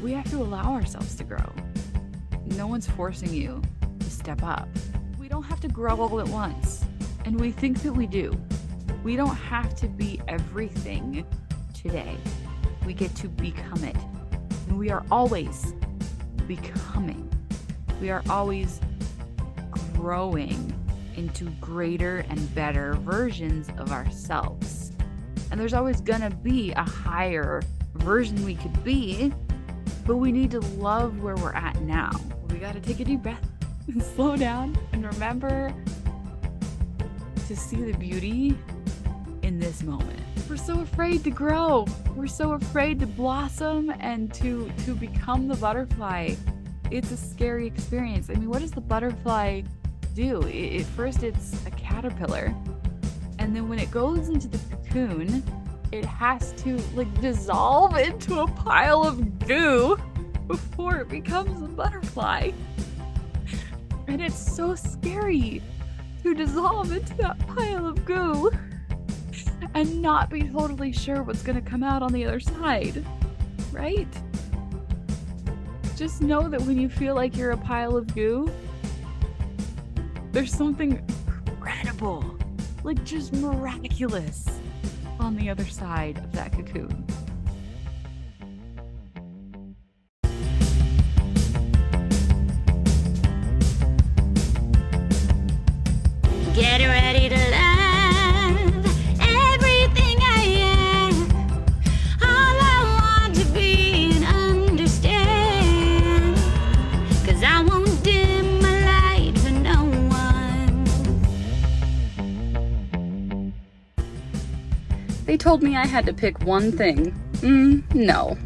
we have to allow ourselves to grow. No one's forcing you to step up. We don't have to grow all at once, and we think that we do. We don't have to be everything today. We get to become it. And we are always becoming. We are always growing into greater and better versions of ourselves. And there's always gonna be a higher version we could be, but we need to love where we're at now. We gotta take a deep breath and slow down and remember to see the beauty in this moment. We're so afraid to grow. We're so afraid to blossom and to become the butterfly. It's a scary experience. I mean, what does the butterfly do? First, it's a caterpillar. And then when it goes into the cocoon, it has to dissolve into a pile of goo before it becomes a butterfly. And it's so scary to dissolve into that pile of goo and not be totally sure what's going to come out on the other side, right? Just know that when you feel like you're a pile of goo, there's something incredible, just miraculous on the other side of that cocoon. Get ready to love everything I am. All I want to be and understand. 'Cause I won't dim my light for no one. They told me I had to pick one thing. No.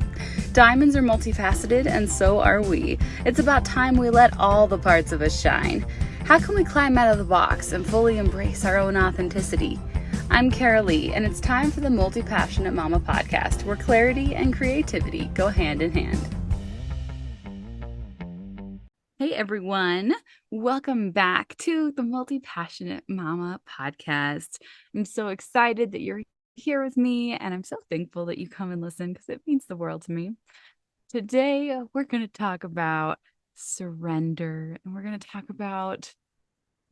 Diamonds are multifaceted, and so are we. It's about time we let all the parts of us shine. How can we climb out of the box and fully embrace our own authenticity? I'm Kara Lee, and it's time for the Multi-Passionate Mama podcast, where clarity and creativity go hand in hand. Hey everyone, welcome back to the Multi-Passionate Mama podcast. I'm so excited that you're here with me, and I'm so thankful that you come and listen because it means the world to me. Today, we're going to talk about surrender, and we're going to talk about,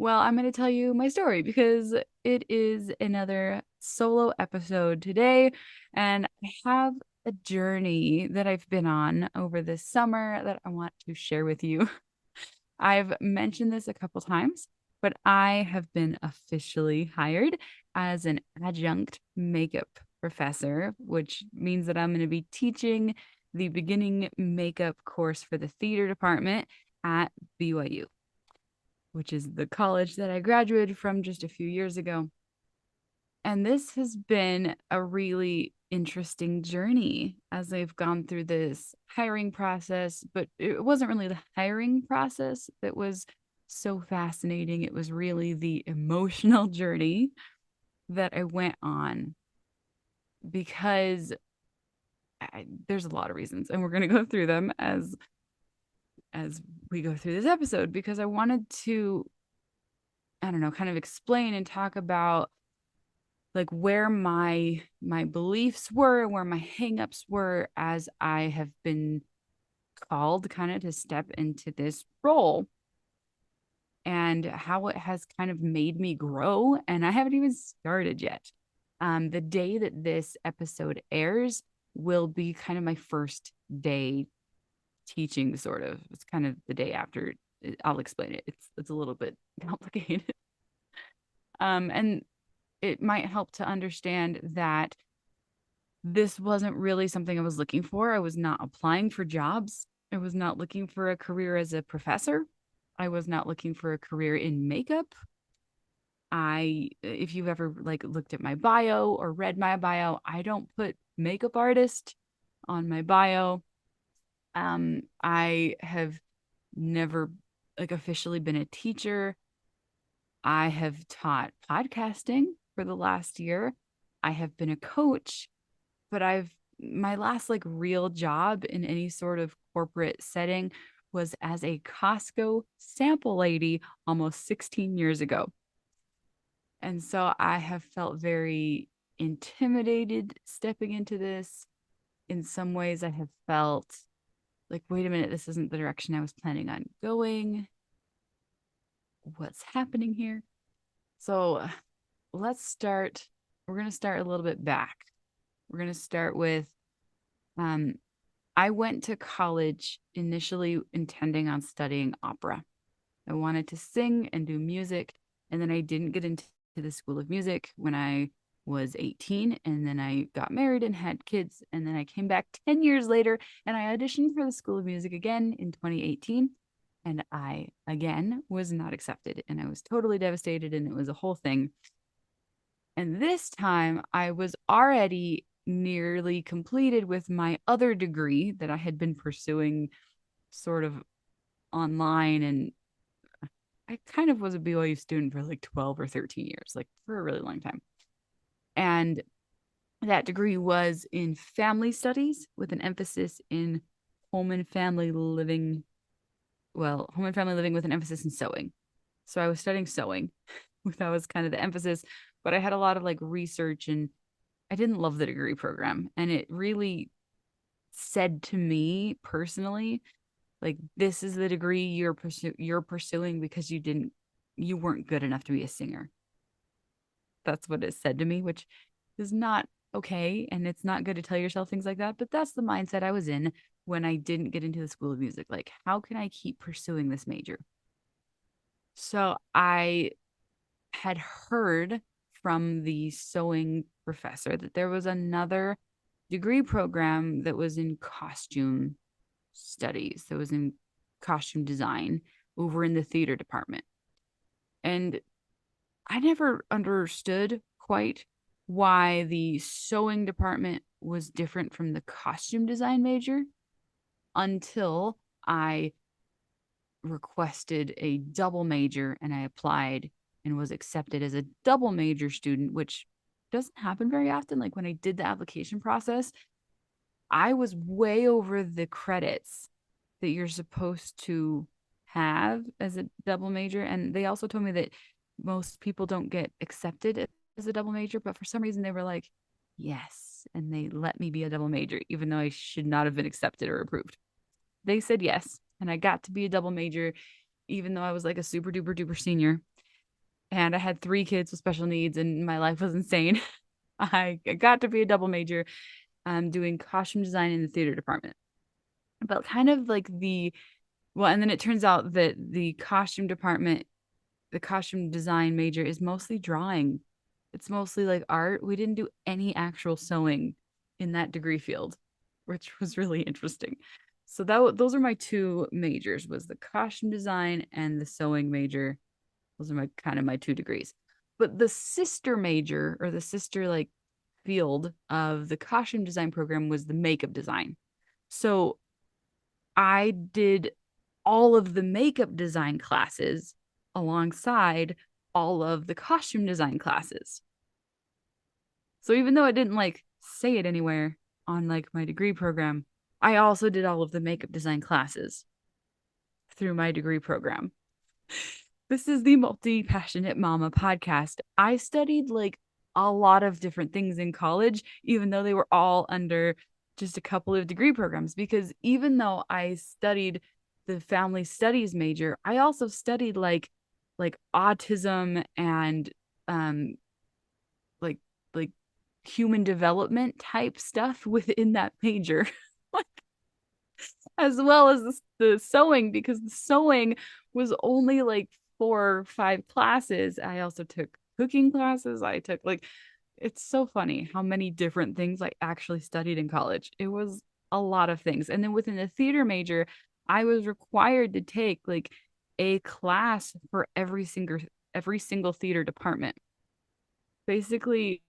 I'm going to tell you my story because it is another solo episode today, and I have a journey that I've been on over this summer that I want to share with you. I've mentioned this a couple times, but I have been officially hired as an adjunct makeup professor, which means that I'm going to be teaching the beginning makeup course for the theater department at BYU, which is the college that I graduated from just a few years ago. And this has been a really interesting journey as I've gone through this hiring process, but it wasn't really the hiring process that was so fascinating. It was really the emotional journey that I went on because there's a lot of reasons, and we're going to go through them as we go through this episode, because I wanted to, kind of explain and talk about where my beliefs were, where my hangups were as I have been called kind of to step into this role, and how it has kind of made me grow. And I haven't even started yet. The day that this episode airs will be kind of my first day teaching, sort of. It's kind of the day after. I'll explain it. It's a little bit complicated. And it might help to understand that this wasn't really something I was looking for. I was not applying for jobs. I was not looking for a career as a professor. I was not looking for a career in makeup. If you've ever looked at my bio or read my bio, I don't put makeup artist on my bio. I have never officially been a teacher. I have taught podcasting for the last year. I have been a coach, but my last real job in any sort of corporate setting was as a Costco sample lady almost 16 years ago. And so I have felt very intimidated stepping into this. In some ways, I have felt like, wait a minute, this isn't the direction I was planning on going. What's happening here? So let's start. We're going to start a little bit back. We're going to start with um, I went to college initially intending on studying opera. I wanted to sing and do music, and then I didn't get into the School of Music when I was 18, and then I got married and had kids, and then I came back 10 years later and I auditioned for the School of Music again in 2018, and I again was not accepted, and I was totally devastated, and it was a whole thing. And this time I was already nearly completed with my other degree that I had been pursuing sort of online, and I kind of was a BYU student for like 12 or 13 years, like for a really long time. And that degree was in family studies with an emphasis in home and family living. Well, home and family living with an emphasis in sewing. So I was studying sewing. That was kind of the emphasis, but I had a lot of like research, and I didn't love the degree program. And it really said to me personally, like, this is the degree you're pursuing because you weren't good enough to be a singer. That's what it said to me, which is not okay, and it's not good to tell yourself things like that, but that's the mindset I was in when I didn't get into the School of Music. Like, how can I keep pursuing this major? So I had heard from the sewing professor that there was another degree program that was in costume studies, that was in costume design over in the theater department. And I never understood quite why the sewing department was different from the costume design major until I requested a double major and I applied and was accepted as a double major student, which doesn't happen very often. Like when I did the application process, I was way over the credits that you're supposed to have as a double major. And they also told me that most people don't get accepted as a double major, but for some reason they were like, yes. And they let me be a double major, even though I should not have been accepted or approved. They said yes. And I got to be a double major, even though I was like a super duper duper senior. And I had 3 kids with special needs, and my life was insane. I got to be a double major doing costume design in the theater department. But kind of like well, and then it turns out that the costume department, the costume design major is mostly drawing. It's mostly like art. We didn't do any actual sewing in that degree field, which was really interesting. So those are my 2 majors, was the costume design and the sewing major. Those are my kind of my 2 degrees. But the sister major, or the sister like field of the costume design program, was the makeup design. So I did all of the makeup design classes alongside all of the costume design classes. So even though I didn't like say it anywhere on like my degree program, I also did all of the makeup design classes through my degree program. This is the Multi Passionate Mama podcast. I studied like a lot of different things in college, even though they were all under just a couple of degree programs. Because even though I studied the family studies major, I also studied like autism and um like like human development type stuff within that major. As well as the sewing, because the sewing was only like 4 or 5 classes. I also took cooking classes. I took like, it's so funny how many different things I actually studied in college. It was a lot of things. And then within the theater major, I was required to take like a class for every single theater department. Basically,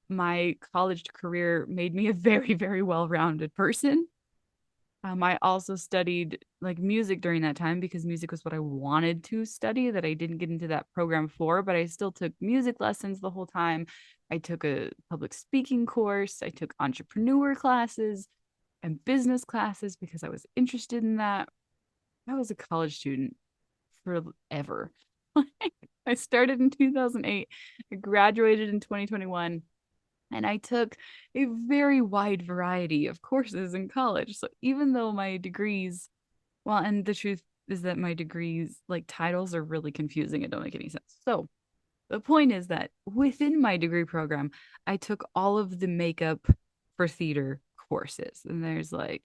my college career made me a very, very well-rounded person. I also studied like music during that time because music was what I wanted to study, that I didn't get into that program for, but I still took music lessons the whole time. I took a public speaking course. I took entrepreneur classes and business classes because I was interested in that. I was a college student forever. I started in 2008. I graduated in 2021. And I took a very wide variety of courses in college. So even though my degrees, well, and the truth is that my degrees, like titles, are really confusing and don't make any sense. So the point is that within my degree program, I took all of the makeup for theater courses. And there's like,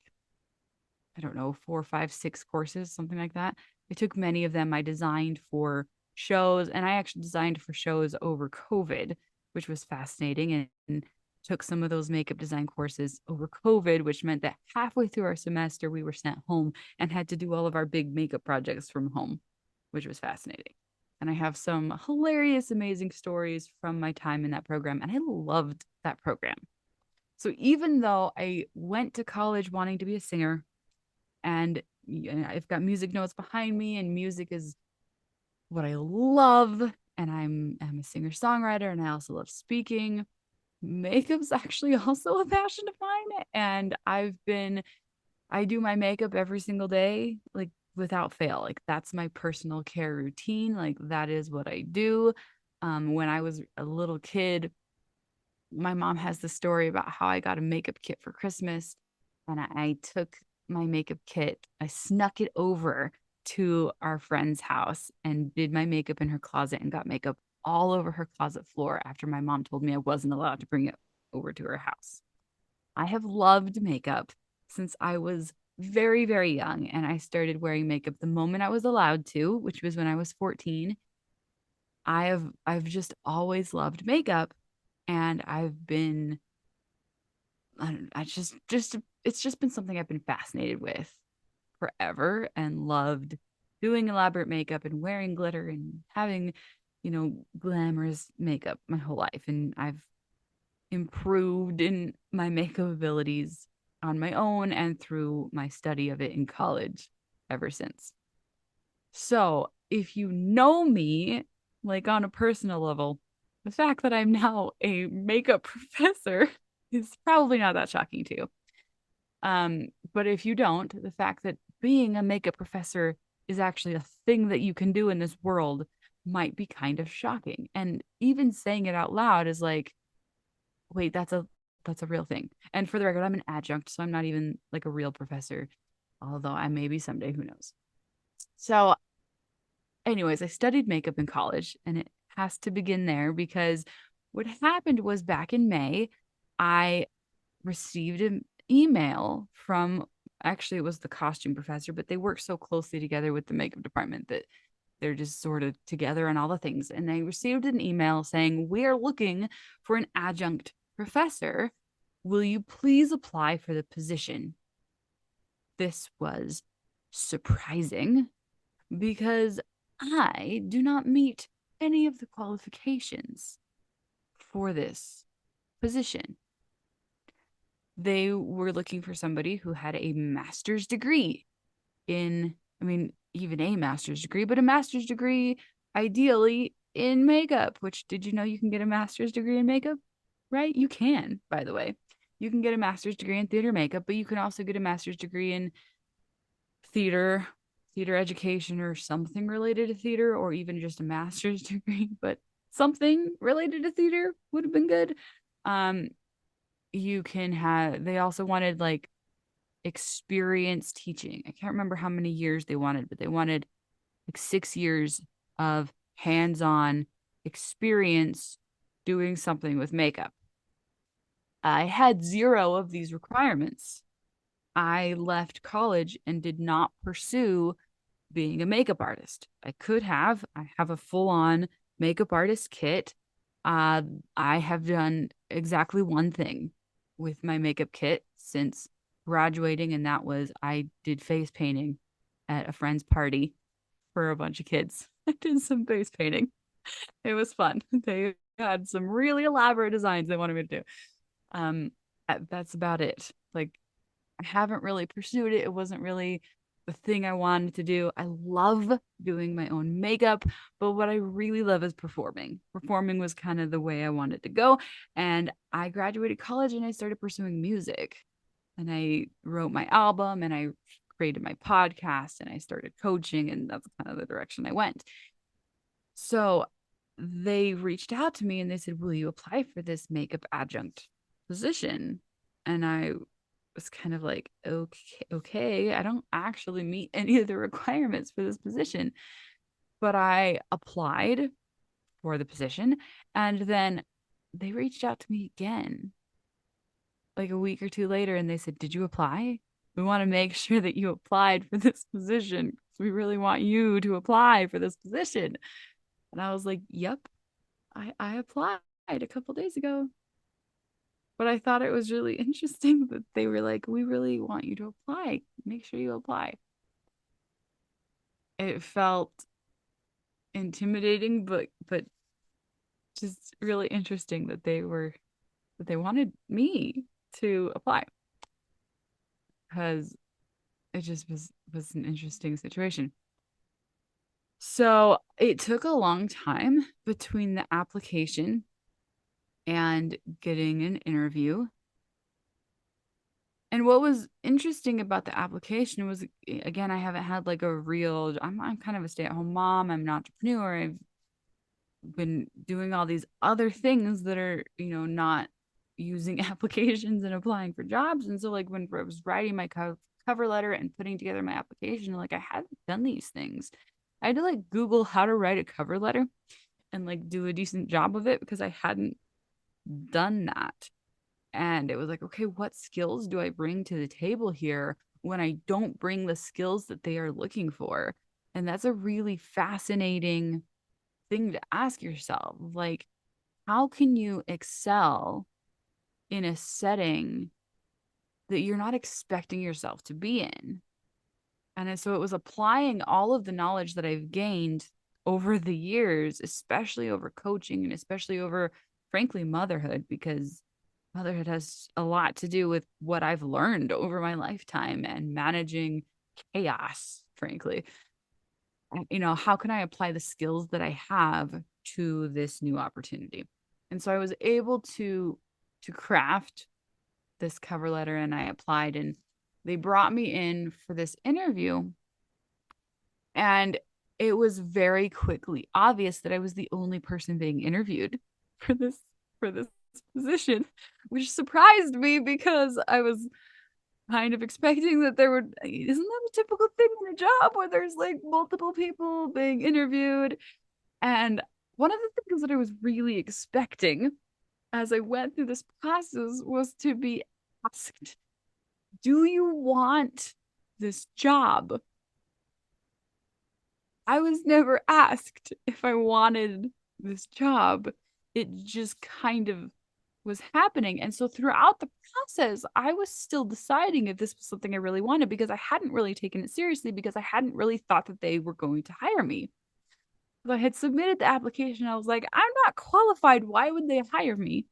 I don't know, four, five, six courses, something like that. I took many of them. I designed for shows, and I actually designed for shows over COVID, which was fascinating, and took some of those makeup design courses over COVID, which meant that halfway through our semester, we were sent home and had to do all of our big makeup projects from home, which was fascinating. And I have some hilarious, amazing stories from my time in that program, and I loved that program. So even though I went to college wanting to be a singer, and I've got music notes behind me, and music is what I love. And I'm a singer songwriter, and I also love speaking. Makeup's actually also a passion of mine, and I do my makeup every single day, like without fail. Like that's my personal care routine. Like that is what I do. When I was a little kid, my mom has the story about how I got a makeup kit for Christmas, and I took my makeup kit, I snuck it over to our friend's house and did my makeup in her closet and got makeup all over her closet floor after my mom told me I wasn't allowed to bring it over to her house. I have loved makeup since I was very, very young, and I started wearing makeup the moment I was allowed to, which was when I was 14. I've just always loved makeup, and I've been I just it's just been something I've been fascinated with forever and loved doing elaborate makeup and wearing glitter and having, glamorous makeup my whole life. And I've improved in my makeup abilities on my own and through my study of it in college ever since. So, if you know me, like on a personal level, the fact that I'm now a makeup professor is probably not that shocking to you. But if you don't, the fact that being a makeup professor is actually a thing that you can do in this world might be kind of shocking. And even saying it out loud is like, wait, that's a real thing. And for the record, I'm an adjunct, so I'm not even like a real professor, although I may be someday, who knows. So anyways, I studied makeup in college, and it has to begin there because what happened was back in May, I received an email from, actually it was the costume professor, but they work so closely together with the makeup department that they're just sort of together on all the things. And they received an email saying, "We are looking for an adjunct professor. Will you please apply for the position?" This was surprising because I do not meet any of the qualifications for this position. They were looking for somebody who had a master's degree in, I mean, even a master's degree, but a master's degree ideally in makeup, which, did you know you can get a master's degree in makeup? Right? You can, by the way. You can get a master's degree in theater makeup, but you can also get a master's degree in theater, theater education, or something related to theater, or even just a master's degree, but something related to theater would have been good. Um, you can have, they also wanted like experience teaching. I can't remember how many years they wanted, but they wanted like 6 years of hands-on experience doing something with makeup. I had zero of these requirements. I left college and did not pursue being a makeup artist. I have a full on makeup artist kit. Uh, I have done exactly one thing with my makeup kit since graduating, and that was I did face painting at a friend's party for a bunch of kids. I did some face painting. It was fun. They had some really elaborate designs they wanted me to do. Um, that's about it. Like, I haven't really pursued it. It wasn't really the thing I wanted to do. I love doing my own makeup, but what I really love is performing. Performing was kind of the way I wanted to go. And I graduated college and I started pursuing music. And I wrote my album and I created my podcast and I started coaching, and that's kind of the direction I went. So they reached out to me and they said, "Will you apply for this makeup adjunct position?" And I was kind of like, okay, I don't actually meet any of the requirements for this position. But I applied for the position, and then they reached out to me again like a week or two later and they said, "Did you apply? We want to make sure that you applied for this position. We really want you to apply for this position." And I was like, "Yep, I applied a couple days ago." But I thought it was really interesting that they were like, "We really want you to apply. Make sure you apply." It felt intimidating, but just really interesting that they wanted me to apply because it just was an interesting situation. So it took a long time between the application and getting an interview. And what was interesting about the application was, again, I haven't had like a real, I'm kind of a stay-at-home mom. I'm an entrepreneur. I've been doing all these other things that are, not using applications and applying for jobs. And so, like, when I was writing my cover letter and putting together my application, like, I hadn't done these things. I had to like Google how to write a cover letter and like do a decent job of it because I hadn't done that. And it was like, okay, what skills do I bring to the table here when I don't bring the skills that they are looking for? And that's a really fascinating thing to ask yourself. Like, how can you excel in a setting that you're not expecting yourself to be in? And so it was applying all of the knowledge that I've gained over the years, especially over coaching and especially over, frankly, motherhood, because motherhood has a lot to do with what I've learned over my lifetime and managing chaos, frankly. How can I apply the skills that I have to this new opportunity? And so I was able to craft this cover letter and I applied and they brought me in for this interview and it was very quickly obvious that I was the only person being interviewed for this position, which surprised me because I was kind of expecting that there would isn't that a typical thing in a job where there's like multiple people being interviewed? And one of the things that I was really expecting as I went through this process was to be asked, "Do you want this job?" I was never asked if I wanted this job. It just kind of was happening. And so throughout the process, I was still deciding if this was something I really wanted because I hadn't really taken it seriously because I hadn't really thought that they were going to hire me. So I had submitted the application. I was like, I'm not qualified. Why would they hire me?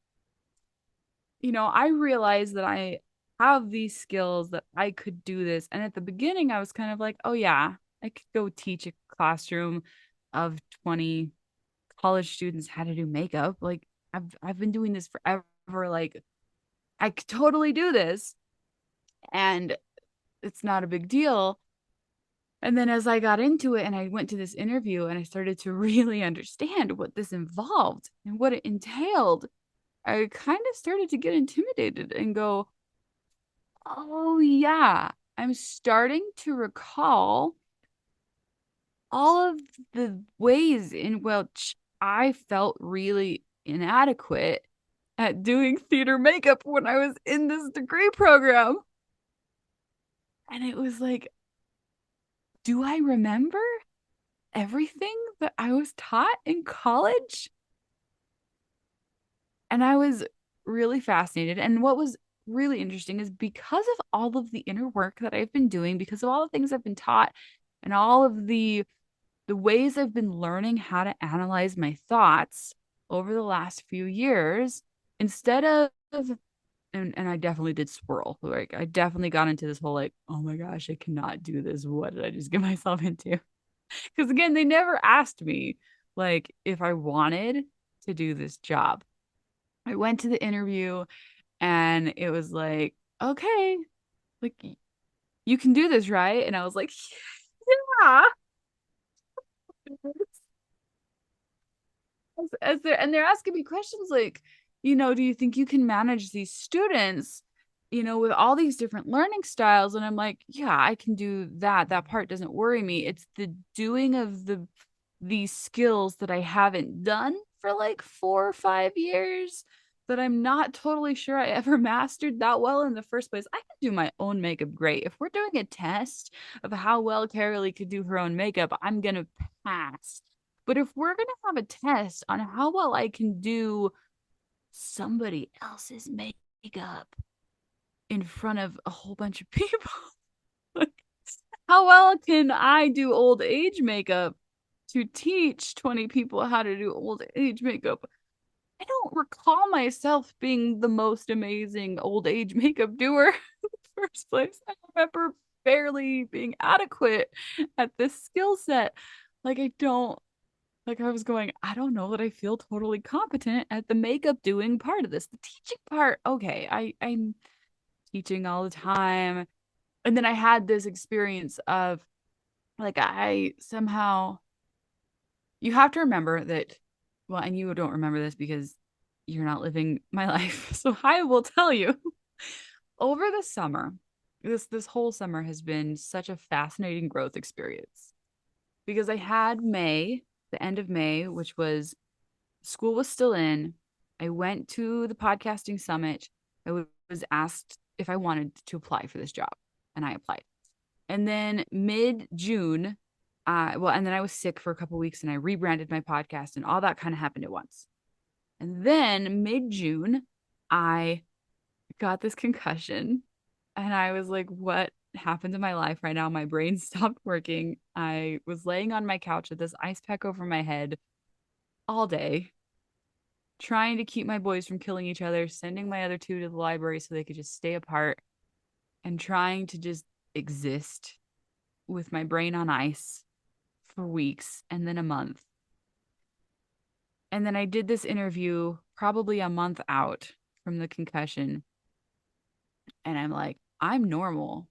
I realized that I have these skills that I could do this. And at the beginning, I was kind of like, oh, yeah, I could go teach a classroom of 20 college students how to do makeup. Like, I've been doing this forever. Like, I could totally do this. And it's not a big deal. And then as I got into it and I went to this interview and I started to really understand what this involved and what it entailed, I kind of started to get intimidated and go, oh, yeah, I'm starting to recall all of the ways in which I felt really inadequate at doing theater makeup when I was in this degree program. And it was like, do I remember everything that I was taught in college? And I was really fascinated. And what was really interesting is because of all of the inner work that I've been doing, because of all the things I've been taught, and all of the ways I've been learning how to analyze my thoughts over the last few years, instead of and I definitely did swirl. Like I definitely got into this whole like, oh my gosh, I cannot do this. What did I just get myself into? Because again, they never asked me like if I wanted to do this job. I went to the interview and it was like, okay, like you can do this, right? And I was like, yeah. as they're asking me questions like, do you think you can manage these students, with all these different learning styles? And I'm like, yeah, I can do that. That part doesn't worry me. It's the doing of these skills that I haven't done for like 4 or 5 years that I'm not totally sure I ever mastered that well in the first place. I can do my own makeup great. If we're doing a test of how well Carolee could do her own makeup, I'm gonna pass. But if we're going to have a test on how well I can do somebody else's makeup in front of a whole bunch of people, like, how well can I do old age makeup to teach 20 people how to do old age makeup? I don't recall myself being the most amazing old age makeup doer in the first place. I remember barely being adequate at this skill set. Like, I don't Like I was going, I don't know that I feel totally competent at the makeup doing part of this. The teaching part, okay, I'm teaching all the time. And then I had this experience of like I somehow you have to remember that, well, and you don't remember this because you're not living my life. So I will tell you, over the summer, this whole summer has been such a fascinating growth experience because I had May, the end of May, which was school was still in. I went to the podcasting summit. I was asked if I wanted to apply for this job, and I applied. And then mid June, and then I was sick for a couple weeks, and I rebranded my podcast, and all that kind of happened at once. And then mid June, I got this concussion, and I was like, "What happened to my life right now? My brain stopped working." I was laying on my couch with this ice pack over my head all day trying to keep my boys from killing each other, sending my other two to the library so they could just stay apart, and trying to just exist with my brain on ice for weeks and then a month. And then I did this interview probably a month out from the concussion. And I'm like, I'm normal.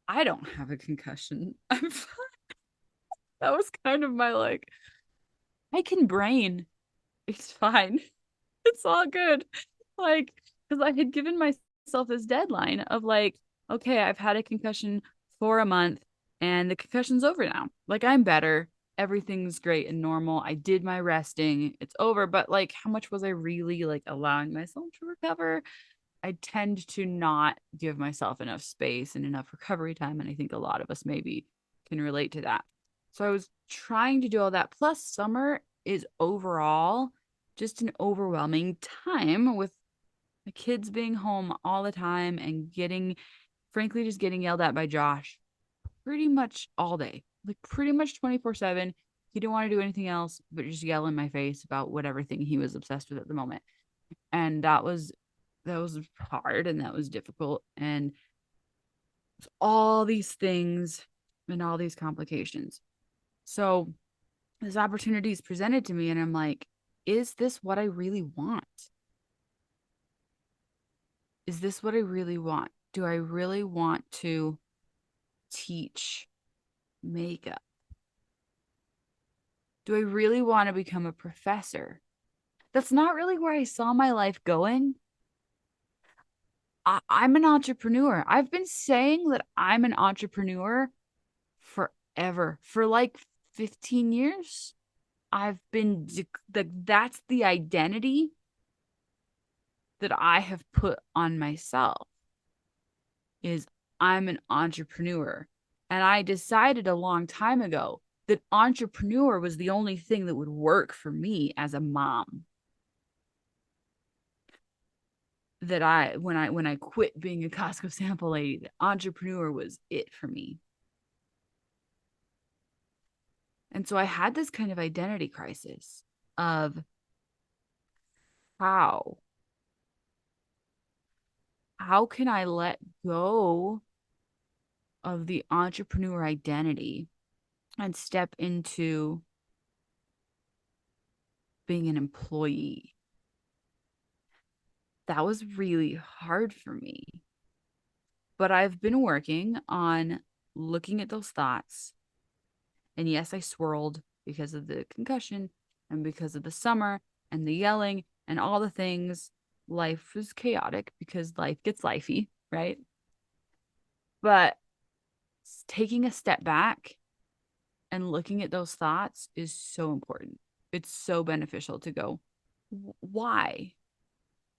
I don't have a concussion. I'm fine. That was kind of my like, I can brain. It's fine. It's all good. Like, because I had given myself this deadline of like, okay, I've had a concussion for a month and the concussion's over now. Like, I'm better. Everything's great and normal. I did my resting. It's over. But like, how much was I really like allowing myself to recover? I tend to not give myself enough space and enough recovery time. And I think a lot of us maybe can relate to that. So I was trying to do all that. Plus, summer is overall just an overwhelming time with the kids being home all the time and frankly, just getting yelled at by Josh pretty much all day, like pretty much 24/7. He didn't want to do anything else but just yell in my face about whatever thing he was obsessed with at the moment. And that was hard and that was difficult. And all these things and all these complications. So this opportunity is presented to me, and I'm like, is this what I really want? Is this what I really want? Do I really want to teach makeup? Do I really want to become a professor? That's not really where I saw my life going. I'm an entrepreneur. I've been saying that I'm an entrepreneur forever, for like 15 years. I've been that's the identity that I have put on myself is I'm an entrepreneur. And I decided a long time ago that entrepreneur was the only thing that would work for me as a mom. That when I quit being a Costco sample lady, the entrepreneur was it for me. And so I had this kind of identity crisis of how how can I let go of the entrepreneur identity and step into being an employee? That was really hard for me. But I've been working on looking at those thoughts. And yes, I swirled because of the concussion. And because of the summer and the yelling and all the things, life was chaotic because life gets lifey, right? But taking a step back and looking at those thoughts is so important. It's so beneficial to go, why?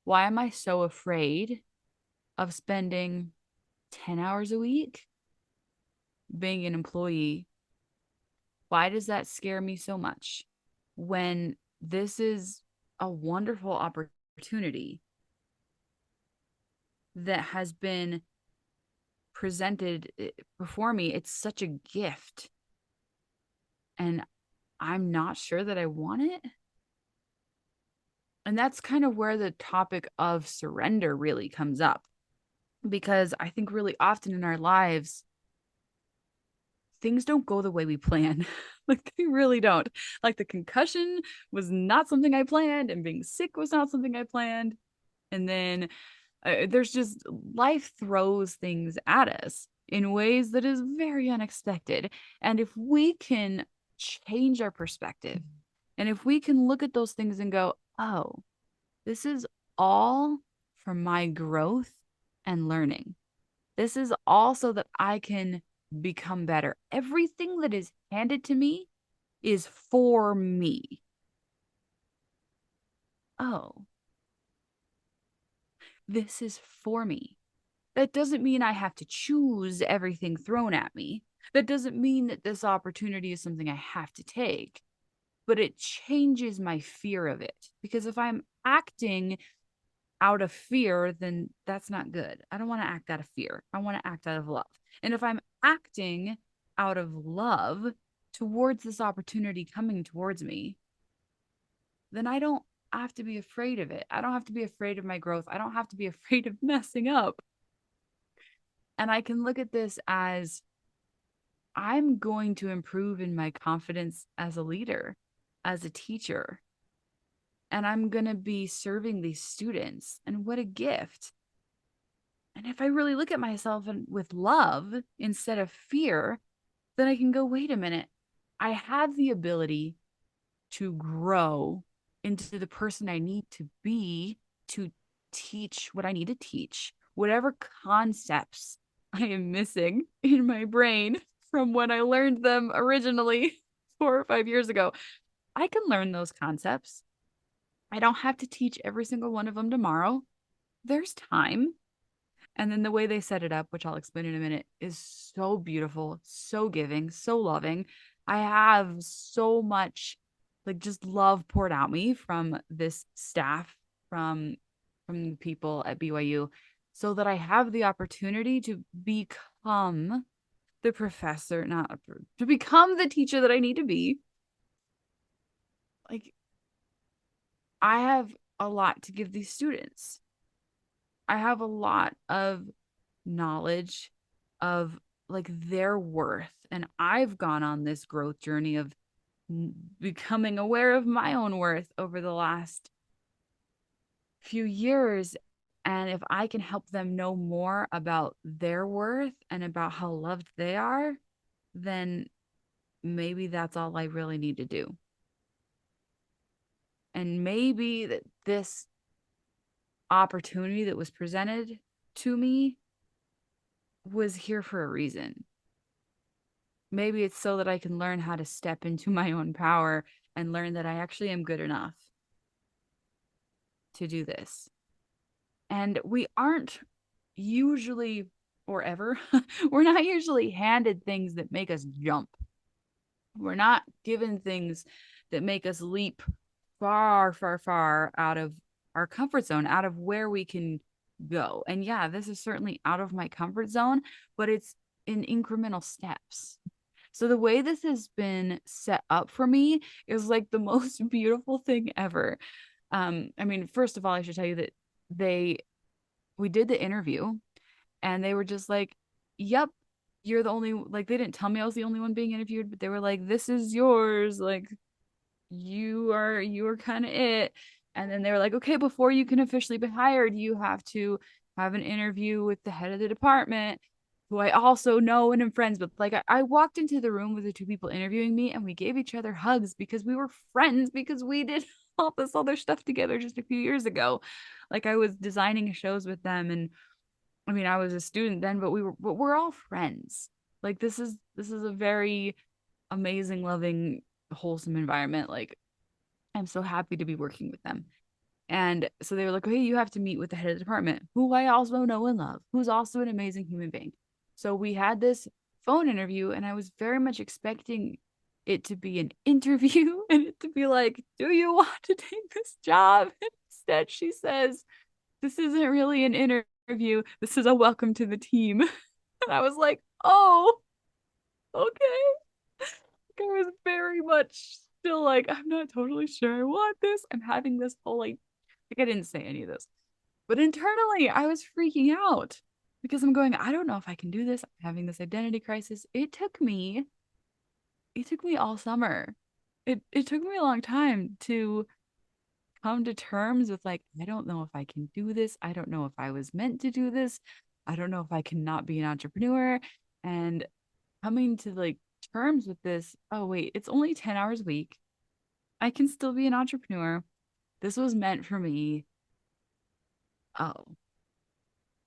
Why am I so afraid of spending 10 hours a week being an employee? Why does that scare me so much when this is a wonderful opportunity that has been presented before me? It's such a gift. And I'm not sure that I want it. And that's kind of where the topic of surrender really comes up. Because I think really often in our lives, things don't go the way we plan. Like they really don't. Like the concussion was not something I planned, and being sick was not something I planned. And then there's just life throws things at us in ways that is very unexpected. And if we can change our perspective, and if we can look at those things and go, oh, this is all for my growth and learning. This is all so that I can become better. Everything that is handed to me is for me. Oh, this is for me. That doesn't mean I have to choose everything thrown at me. That doesn't mean that this opportunity is something I have to take, but it changes my fear of it. Because if I'm acting out of fear, then that's not good. I don't want to act out of fear. I want to act out of love. And if I'm acting out of love towards this opportunity coming towards me, then I don't have to be afraid of it. I don't have to be afraid of my growth. I don't have to be afraid of messing up. And I can look at this as I'm going to improve in my confidence as a leader, as a teacher, and I'm going to be serving these students. And what a gift. And if I really look at myself and with love instead of fear, then I can go, wait a minute. I have the ability to grow into the person I need to be to teach what I need to teach, whatever concepts I am missing in my brain from when I learned them originally 4 or 5 years ago. I can learn those concepts. I don't have to teach every single one of them tomorrow. There's time. And then the way they set it up, which I'll explain in a minute, is so beautiful, so giving, so loving. I have so much like just love poured out me from this staff, from from people at BYU, so that I have the opportunity to become the professor, not to become the teacher that I need to be. Like I have a lot to give these students. I have a lot of knowledge of like their worth. And I've gone on this growth journey of becoming aware of my own worth over the last few years. And if I can help them know more about their worth and about how loved they are, then maybe that's all I really need to do. And maybe that this opportunity that was presented to me was here for a reason. Maybe it's so that I can learn how to step into my own power and learn that I actually am good enough to do this. And we aren't usually, or ever, we're not usually handed things that make us jump. We're not given things that make us leap far, far, far out of our comfort zone, out of where we can go. And yeah, this is certainly out of my comfort zone, but it's in incremental steps. So the way this has been set up for me is like the most beautiful thing ever. I mean, first of all, I should tell you that we did the interview and they were just like, yep, you're the only, like, they didn't tell me I was the only one being interviewed, but they were like, this is yours. Like, you are kind of it. And then they were like, okay, before you can officially be hired, you have to have an interview with the head of the department. who I also know and am friends with. Like I walked into the room with the two people interviewing me and we gave each other hugs because we were friends because we did all this other stuff together just a few years ago. Like I was designing shows with them, and I mean I was a student then, but we're all friends. Like this is a very amazing, loving, wholesome environment. Like I'm so happy to be working with them. And so they were like, "Hey, you have to meet with the head of the department, who I also know and love, who's also an amazing human being." So we had this phone interview, and I was very much expecting it to be an interview and it to be like, "Do you want to take this job?" And instead, she says, "This isn't really an interview. This is a welcome to the team." And I was like, "Oh, okay." I was very much still like, I'm not totally sure I want this. I'm having this whole I didn't say any of this, but internally I was freaking out because I'm going, I don't know if I can do this. I'm having this identity crisis. It took me all summer. It took me a long time to come to terms with like, I don't know if I can do this. I don't know if I was meant to do this. I don't know if I can not be an entrepreneur. And coming to like terms with this, oh wait, it's only 10 hours a week. I can still be an entrepreneur. This was meant for me. Oh,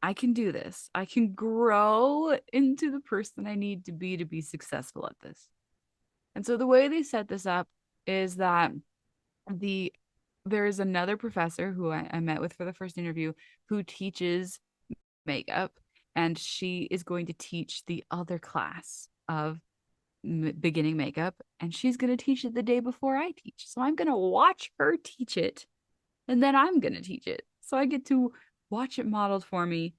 I can do this. I can grow into the person I need to be successful at this. And so the way they set this up is that the there is another professor who I met with for the first interview who teaches makeup, and she is going to teach the other class of beginning makeup, and she's going to teach it the day before I teach. So I'm going to watch her teach it, and then I'm going to teach it. So I get to watch it modeled for me,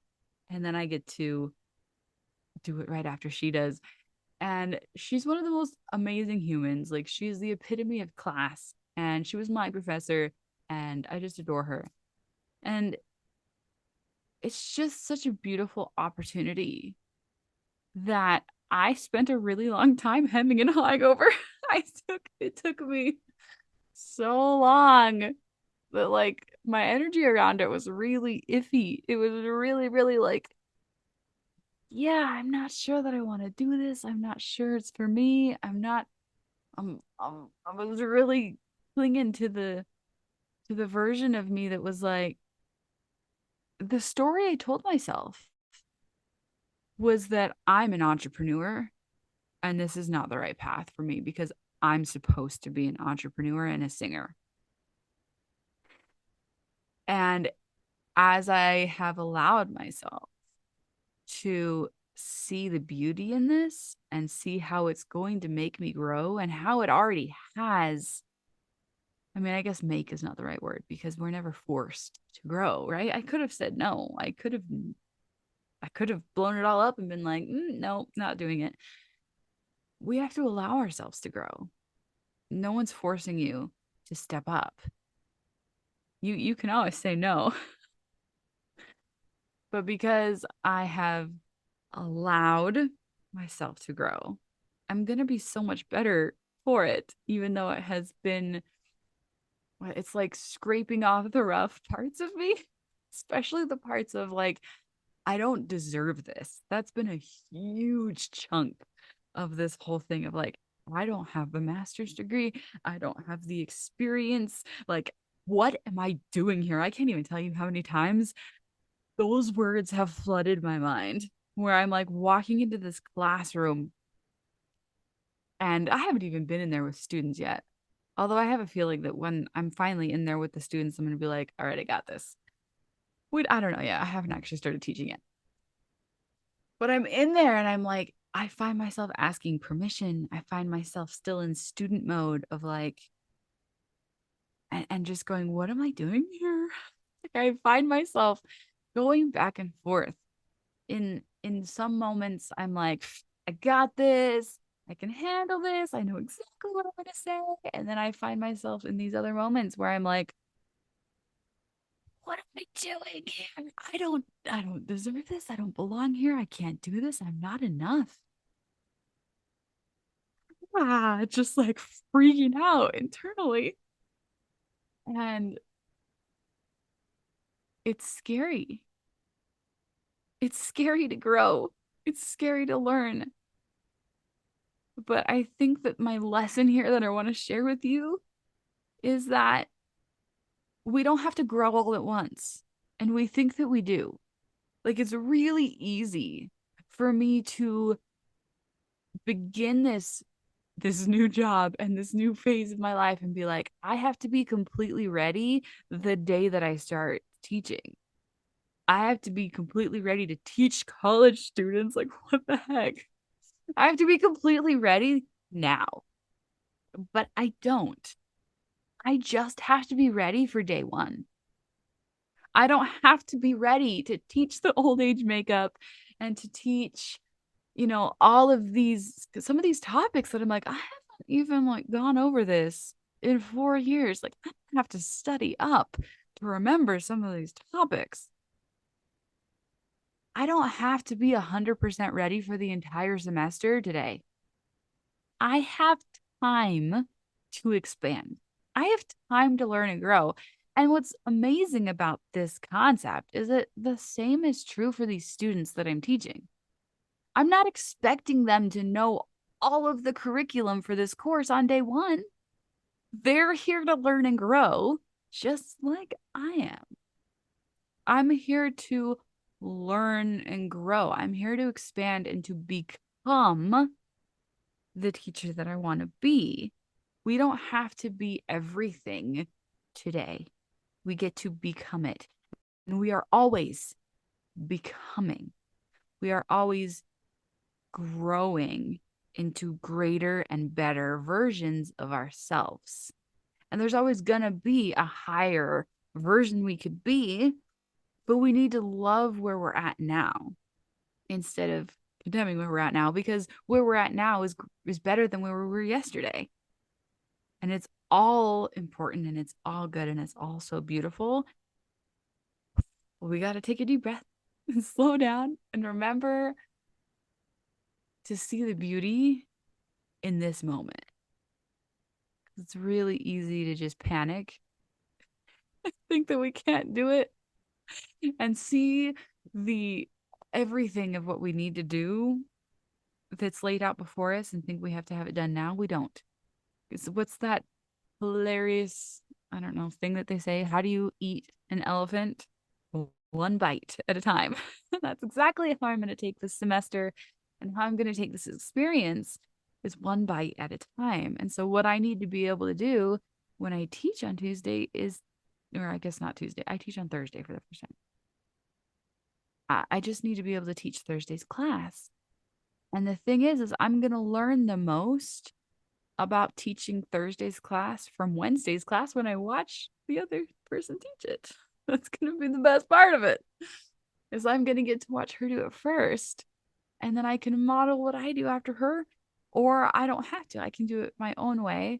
and then I get to do it right after she does. And she's one of the most amazing humans. Like she's the epitome of class, and she was my professor, and I just adore her. And it's just such a beautiful opportunity that I spent a really long time hemming and hawing over. It took me so long, but like my energy around it was really iffy. It was really, really like, yeah, I'm not sure that I want to do this. I'm not sure it's for me. I'm not I was really clinging to the version of me that was like the story I told myself was that I'm an entrepreneur and this is not the right path for me because I'm supposed to be an entrepreneur and a singer. And as I have allowed myself to see the beauty in this and see how it's going to make me grow and how it already has. I mean, I guess make is not the right word because we're never forced to grow, right? I could have said no. I could have blown it all up and been like, no, not doing it. We have to allow ourselves to grow. No one's forcing you to step up. You can always say no, but because I have allowed myself to grow, I'm going to be so much better for it, even though it has been, it's like scraping off the rough parts of me, especially the parts of like, I don't deserve this. That's been a huge chunk of this whole thing of like, I don't have the master's degree. I don't have the experience. Like, what am I doing here? I can't even tell you how many times those words have flooded my mind where I'm like walking into this classroom and I haven't even been in there with students yet. Although I have a feeling that when I'm finally in there with the students, I'm going to be like, all right, I got this. Wait, I don't know. Yeah, I haven't actually started teaching yet. But I'm in there and I'm like, I find myself asking permission. I find myself still in student mode of like, and just going, what am I doing here? Like I find myself going back and forth. In some moments, I'm like, I got this. I can handle this. I know exactly what I'm going to say. And then I find myself in these other moments where I'm like, what am I doing here? I don't deserve this. I don't belong here. I can't do this. I'm not enough. Just like freaking out internally. And it's scary. It's scary to grow. It's scary to learn. But I think that my lesson here that I want to share with you is that we don't have to grow all at once. And we think that we do. Like it's really easy for me to begin this new job and this new phase of my life and be like, I have to be completely ready the day that I start teaching. I have to be completely ready to teach college students. Like, what the heck? I have to be completely ready now. But I don't. I just have to be ready for day one. I don't have to be ready to teach the old age makeup and to teach, all of some of these topics that I'm like, I haven't even like gone over this in 4 years. Like, I have to study up to remember some of these topics. I don't have to be 100% ready for the entire semester today. I have time to expand. I have time to learn and grow. And what's amazing about this concept is that the same is true for these students that I'm teaching. I'm not expecting them to know all of the curriculum for this course on day one. They're here to learn and grow just like I am. I'm here to learn and grow. I'm here to expand and to become the teacher that I want to be. We don't have to be everything today. We get to become it. And we are always becoming. We are always growing into greater and better versions of ourselves. And there's always going to be a higher version we could be, but we need to love where we're at now instead of condemning where we're at now, because where we're at now is better than where we were yesterday. And it's all important and it's all good and it's all so beautiful. But we got to take a deep breath and slow down and remember to see the beauty in this moment. It's really easy to just panic, think that we can't do it, and see the everything of what we need to do that's laid out before us and think we have to have it done now. We don't. What's that hilarious, I don't know, thing that they say? How do you eat an elephant? One bite at a time. That's exactly how I'm going to take this semester and how I'm going to take this experience is one bite at a time. And so what I need to be able to do when I teach on Tuesday is, or I guess not Tuesday, I teach on Thursday for the first time. I just need to be able to teach Thursday's class. And the thing is I'm going to learn the most about teaching Thursday's class from Wednesday's class when I watch the other person teach it. That's going to be the best part of it. Is I'm going to get to watch her do it first, and then I can model what I do after her, or I don't have to. I can do it my own way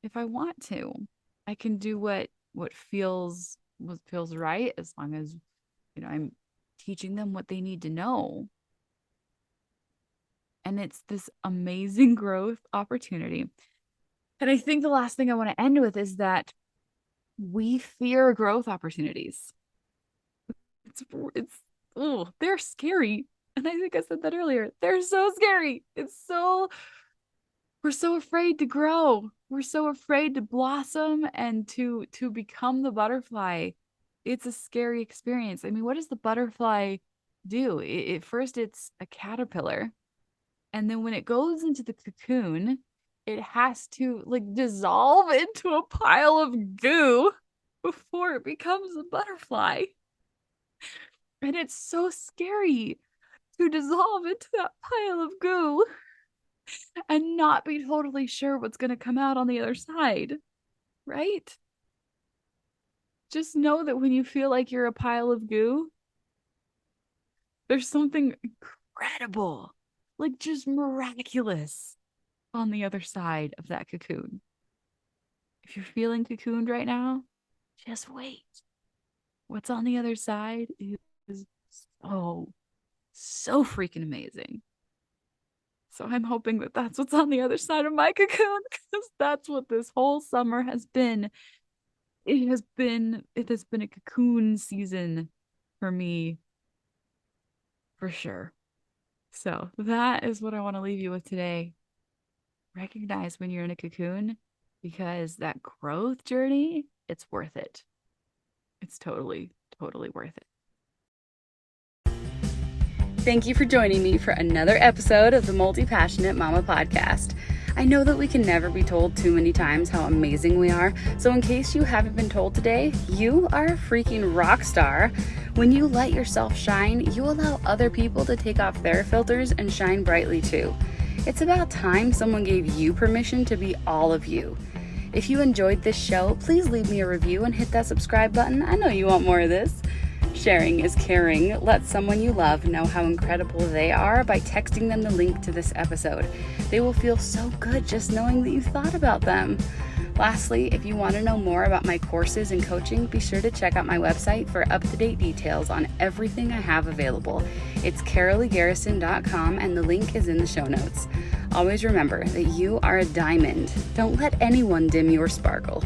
if I want to. I can do what feels right, as long as I'm teaching them what they need to know. And it's this amazing growth opportunity. And I think the last thing I want to end with is that we fear growth opportunities. It's oh, they're scary. And I think I said that earlier. They're so scary. We're so afraid to grow. We're so afraid to blossom and to become the butterfly. It's a scary experience. I mean, what does the butterfly do? First it's a caterpillar. And then when it goes into the cocoon, it has to like dissolve into a pile of goo before it becomes a butterfly. And it's so scary to dissolve into that pile of goo and not be totally sure what's going to come out on the other side, right? Just know that when you feel like you're a pile of goo, there's something incredible, like just miraculous on the other side of that cocoon. If you're feeling cocooned right now, just wait. What's on the other side is so, so freaking amazing. So I'm hoping that that's what's on the other side of my cocoon, because that's what this whole summer has been. It has been a cocoon season for me, for sure. So that is what I want to leave you with today. Recognize when you're in a cocoon because that growth journey, it's worth it. It's totally, totally worth it. Thank you for joining me for another episode of the Multi-Passionate Mama Podcast. I know that we can never be told too many times how amazing we are, so in case you haven't been told today, you are a freaking rock star. When you let yourself shine, you allow other people to take off their filters and shine brightly too. It's about time someone gave you permission to be all of you. If you enjoyed this show, please leave me a review and hit that subscribe button. I know you want more of this. Sharing is caring. Let someone you love know how incredible they are by texting them the link to this episode. They will feel so good just knowing that you thought about them. Lastly, if you want to know more about my courses and coaching, be sure to check out my website for up-to-date details on everything I have available. It's caroleegarrison.com and the link is in the show notes. Always remember that you are a diamond. Don't let anyone dim your sparkle.